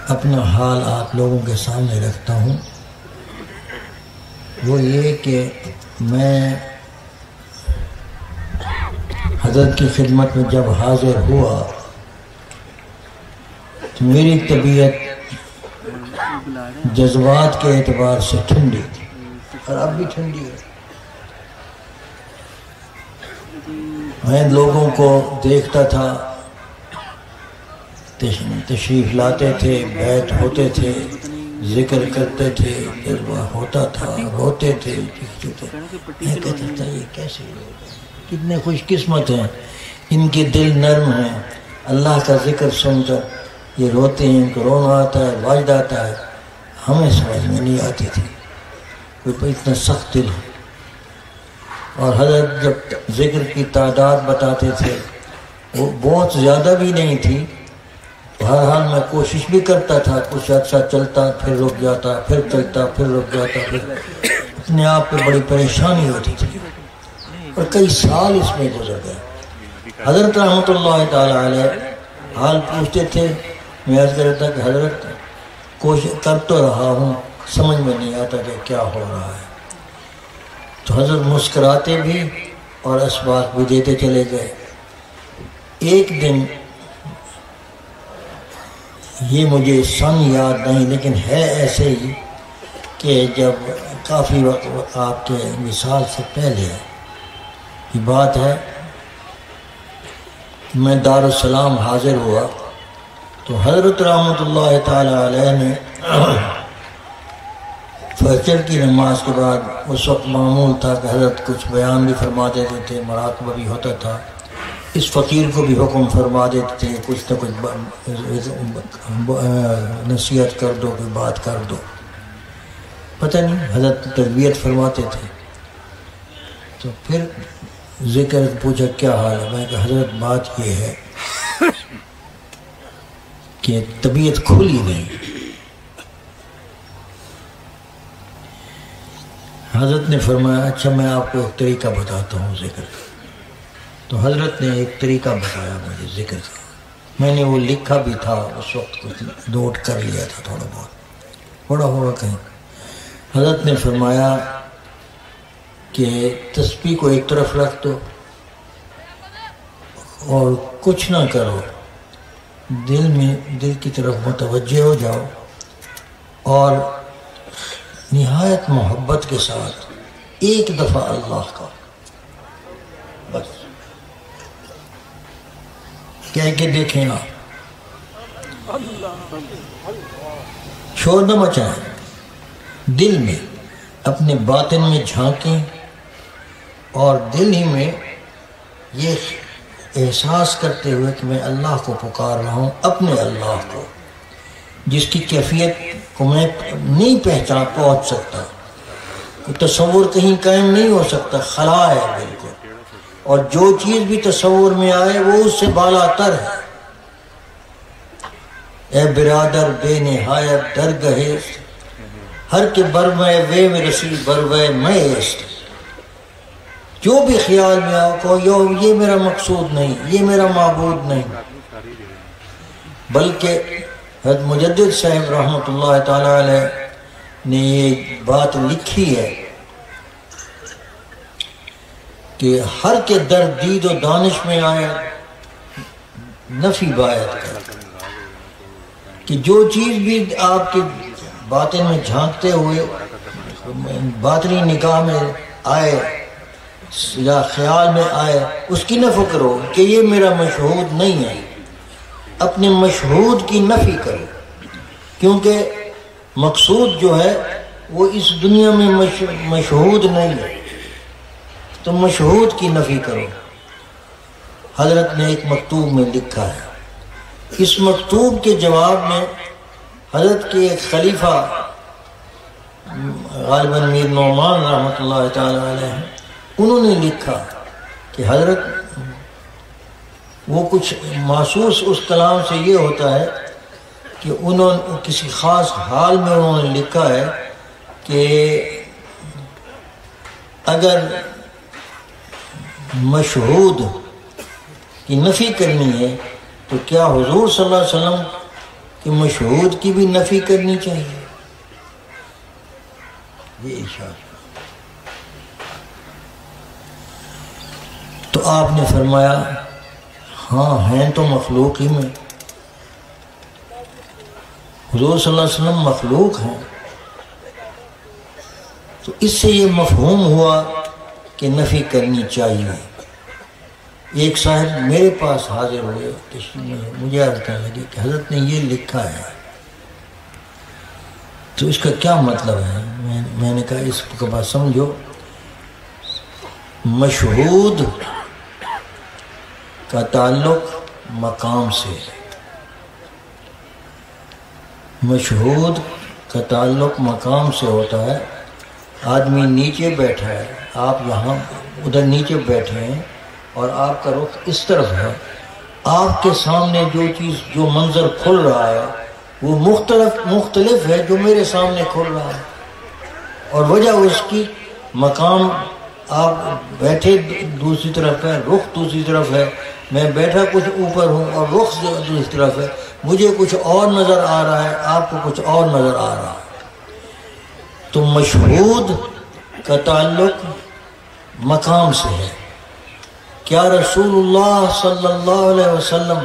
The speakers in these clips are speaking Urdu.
اپنا حال آپ لوگوں کے سامنے رکھتا ہوں، وہ یہ کہ میں حضرت کی خدمت میں جب حاضر ہوا تو میری طبیعت جذبات کے اعتبار سے ٹھنڈی تھی، اور اب بھی ٹھنڈی ہے۔ میں لوگوں کو دیکھتا تھا، تشریف لاتے تھے، بیٹھ ہوتے تھے، ذکر کرتے تھے، جذبہ ہوتا تھا، روتے تھے، میں کہتا تھا یہ کیسے لوگ ہیں، کتنے خوش قسمت ہیں، ان کے دل نرم ہیں، اللہ کا ذکر سن کر یہ روتے ہیں، ان کو رونا آتا ہے، واجد آتا ہے، ہمیں سمجھ میں نہیں آتی تھی کوئی اتنا سخت دل ہے۔ اور حضرت جب ذکر کی تعداد بتاتے تھے وہ بہت زیادہ بھی نہیں تھی، بہرحال میں کوشش بھی کرتا تھا، کچھ عرصہ چلتا پھر رک جاتا، پھر چلتا پھر رک جاتا، پھر اپنے آپ پہ بڑی پریشانی ہوتی تھی، اور کئی سال اس میں گزر گئے۔ حضرت رحمۃ اللہ تعالیٰ علیہ حال پوچھتے تھے، میں عرض کرتا کہ حضرت کوشش کر تو رہا ہوں، سمجھ میں نہیں آتا کہ کیا ہو رہا ہے۔ تو حضرت مسکراتے بھی اور اسباق بھی دیتے چلے گئے۔ ایک دن یہ مجھے سن یاد نہیں لیکن ہے ایسے ہی کہ جب کافی وقت آپ کے وصال سے پہلے کی بات ہے، میں دارالسلام حاضر ہوا تو حضرت رحمۃ اللہ تعالی علیہ نے فجر کی نماز کے بعد، اس وقت معمول تھا کہ حضرت کچھ بیان بھی فرما دیتے تھے، مراقبہ بھی ہوتا تھا، اس فقیر کو بھی حکم فرما دیتے تھے کچھ نہ کچھ نصیحت کر دو، کوئی بات کر دو، پتہ نہیں حضرت تربیت فرماتے تھے۔ تو پھر ذکر پوچھا کیا حال ہے، میں کہ حضرت بات یہ ہے کہ طبیعت کھلی نہیں۔ حضرت نے فرمایا اچھا میں آپ کو ایک طریقہ بتاتا ہوں ذکر کا۔ تو حضرت نے ایک طریقہ بتایا مجھے ذکر کا، میں نے وہ لکھا بھی تھا اس وقت، کچھ نوٹ کر لیا تھا تھوڑا بہت، تھوڑا ہوگا کہیں۔ حضرت نے فرمایا کہ تسبیح کو ایک طرف رکھ دو اور کچھ نہ کرو، دل کی طرف متوجہ ہو جاؤ اور نہایت محبت کے ساتھ ایک دفعہ اللہ کا بس کہہ کے دیکھیں آپ، شور نہ مچائیں، دل میں اپنے باطن میں جھانکیں اور دل ہی میں یہ احساس کرتے ہوئے کہ میں اللہ کو پکار رہا ہوں، اپنے اللہ کو جس کی کیفیت کو میں نہیں پہنچ سکتا، کوئی تصور کہیں قائم نہیں ہو سکتا، خلا ہے بالکل، اور جو چیز بھی تصور میں آئے وہ اس سے بالا تر ہے۔ اے برادر بے نہایت درگہست، ہر کے برمے وے میں رسی بروے میں است، جو بھی خیال میں آؤ کو یہ میرا مقصود نہیں، یہ میرا معبود نہیں، بلکہ حضرت مجدد صاحب رحمۃ اللہ تعالی علیہ نے یہ بات لکھی ہے کہ ہر کے در دید و دانش میں آئے نفی باید کر، کہ جو چیز بھی آپ کے باطن میں جھانکتے ہوئے باطنی نگاہ میں آئے یا خیال میں آئے اس کی نفی کرو کہ یہ میرا مشہود نہیں ہے، اپنے مشہود کی نفی کرو، کیونکہ مقصود جو ہے وہ اس دنیا میں مشہود نہیں ہے، تو مشہود کی نفی کرو۔ حضرت نے ایک مکتوب میں لکھا ہے، اس مکتوب کے جواب میں حضرت کے ایک خلیفہ غالباً میر نعمان رحمۃ اللہ تعالی علیہ ہیں، انہوں نے لکھا کہ حضرت وہ کچھ محسوس اس کلام سے یہ ہوتا ہے کہ انہوں نے کسی خاص حال میں انہوں نے لکھا ہے کہ اگر مشہود کی نفی کرنی ہے تو کیا حضور صلی اللہ علیہ وسلم کہ مشہود کی بھی نفی کرنی چاہیے؟ یہ اشارہ. تو آپ نے فرمایا ہاں ہیں تو مخلوق ہی میں. حضور صلی اللہ علیہ وسلم مخلوق ہیں، تو اس سے یہ مفہوم ہوا کہ نفی کرنی چاہیے. ایک صاحب میرے پاس حاضر ہوئے، مجھے عرض کرنے لگے کہ حضرت نے یہ لکھا ہے تو اس کا کیا مطلب ہے؟ میں نے کہا اس کا بات سمجھو، مشہود کا تعلق مقام سے ہے. مشہود کا تعلق مقام سے ہوتا ہے. آدمی نیچے بیٹھا ہے، آپ یہاں ادھر نیچے بیٹھے ہیں اور آپ کا رخ اس طرف ہے. آپ کے سامنے جو چیز، جو منظر کھل رہا ہے وہ مختلف ہے جو میرے سامنے کھل رہا ہے. اور وجہ اس کی مقام، آپ بیٹھے دوسری طرف ہے، رخ دوسری طرف ہے. میں بیٹھا کچھ اوپر ہوں اور رخ دوسری طرف ہے. مجھے کچھ اور نظر آ رہا ہے، آپ کو کچھ اور نظر آ رہا ہے. تو مشہود کا تعلق مقام سے ہے. کیا رسول اللہ صلی اللہ علیہ وسلم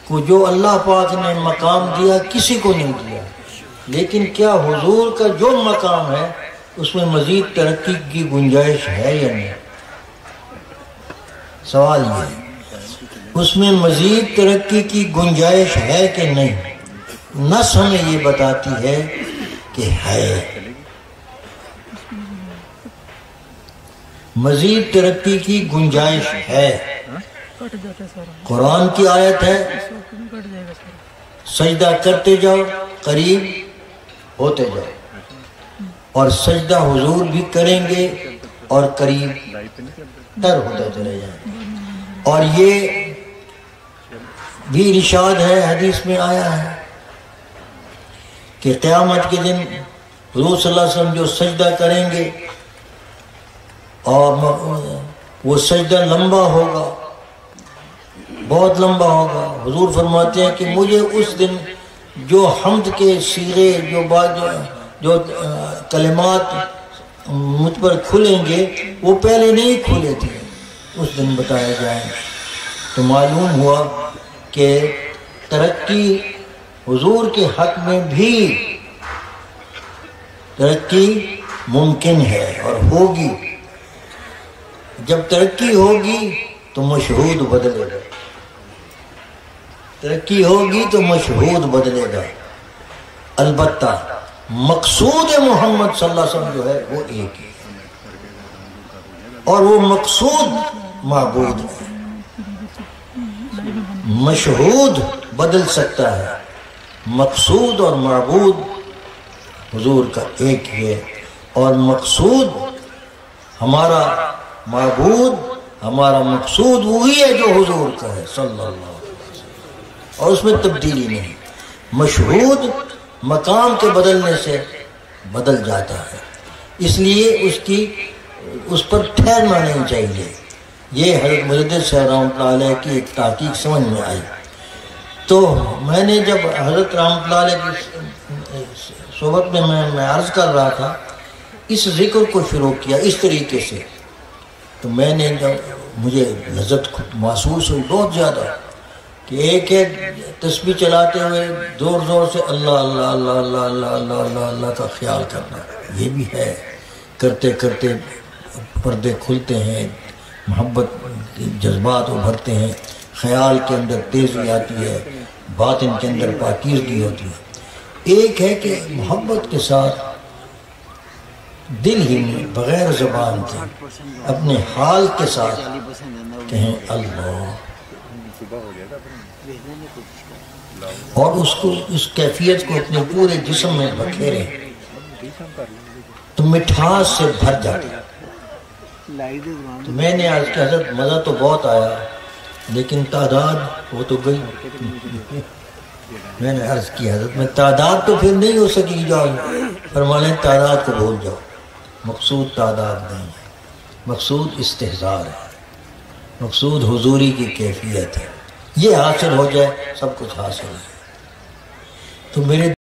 کو جو اللہ پاک نے مقام دیا کسی کو نہیں دیا، لیکن کیا حضور کا جو مقام ہے اس میں مزید ترقی کی گنجائش ہے یا نہیں؟ سوال یہ ہے اس میں مزید ترقی کی گنجائش ہے کہ نہیں؟ نص ہمیں یہ بتاتی ہے کہ ہے. مزید ترقی کی گنجائش ہے. قرآن کی آیت ہے سجدہ کرتے جاؤ قریب ہوتے جاؤ، اور سجدہ حضور بھی کریں گے اور قریب تر ہوتے چلے جائیں. اور یہ بھی ارشاد ہے، حدیث میں آیا ہے کہ قیامت کے دن حضور صلی اللہ علیہ وسلم جو سجدہ کریں گے اور وہ سجدہ لمبا ہوگا، بہت لمبا ہوگا. حضور فرماتے ہیں کہ مجھے اس دن جو حمد کے صیغے، جو کلمات مجھ پر کھلیں گے وہ پہلے نہیں کھلے تھے، اس دن بتایا جائیں. تو معلوم ہوا کہ ترقی حضور کے حق میں بھی ترقی ممکن ہے اور ہوگی. جب ترقی ہوگی تو مشہود بدلے گا، ترقی ہوگی تو مشہود بدلے گا. البتہ مقصود محمد صلی اللہ علیہ وسلم جو ہے وہ ایک ہے، اور وہ مقصود معبود ہے. مشہود بدل سکتا ہے، مقصود اور معبود حضور کا ایک ہے. اور مقصود ہمارا معبود، ہمارا مقصود وہی ہے جو حضور کا ہے صلی اللہ علیہ وسلم، اور اس میں تبدیلی نہیں. مشہود مقام کے بدلنے سے بدل جاتا ہے، اس لیے اس پر ٹھہرنا نہیں چاہیے. یہ حضرت مجدد صاحب رحمۃ اللہ علیہ کی ایک تحقیق سمجھ میں آئی. تو میں نے جب حضرت رحمۃ اللہ علیہ کی صحبت میں میں عرض کر رہا تھا، اس ذکر کو شروع کیا اس طریقے سے، تو میں نے جب مجھے لذت محسوس ہوئی بہت زیادہ کہ ایک تسبیح چلاتے ہوئے زور زور سے اللہ اللہ اللہ اللہ اللہ اللہ اللہ اللہ کا خیال کرنا، یہ بھی ہے. کرتے کرتے پردے کھلتے ہیں، محبت جذبات ابھرتے ہیں، خیال کے اندر تیزی آتی ہے، باطن کے اندر پاکیزگی ہوتی ہے. ایک ہے کہ محبت کے ساتھ دل ہی میں بغیر زبان کے اپنے حال کے ساتھ کہیں اللہ، اور اس کیفیت کو اپنے پورے جسم میں بکھیریں تو مٹھاس سے بھر جاتی. تو میں نے آج کہ حضرت مزہ تو بہت آیا لیکن تعداد وہ تو گئی. میں نے عرض کی حضرت میں تعداد تو پھر نہیں ہو سکی، جاؤ فرمانے تعداد کو بھول جاؤ. مقصود تعداد نہیں ہے، مقصود استحضار ہے، مقصود حضوری کی کیفیت ہے. یہ حاصل ہو جائے سب کچھ حاصل ہے. تو میرے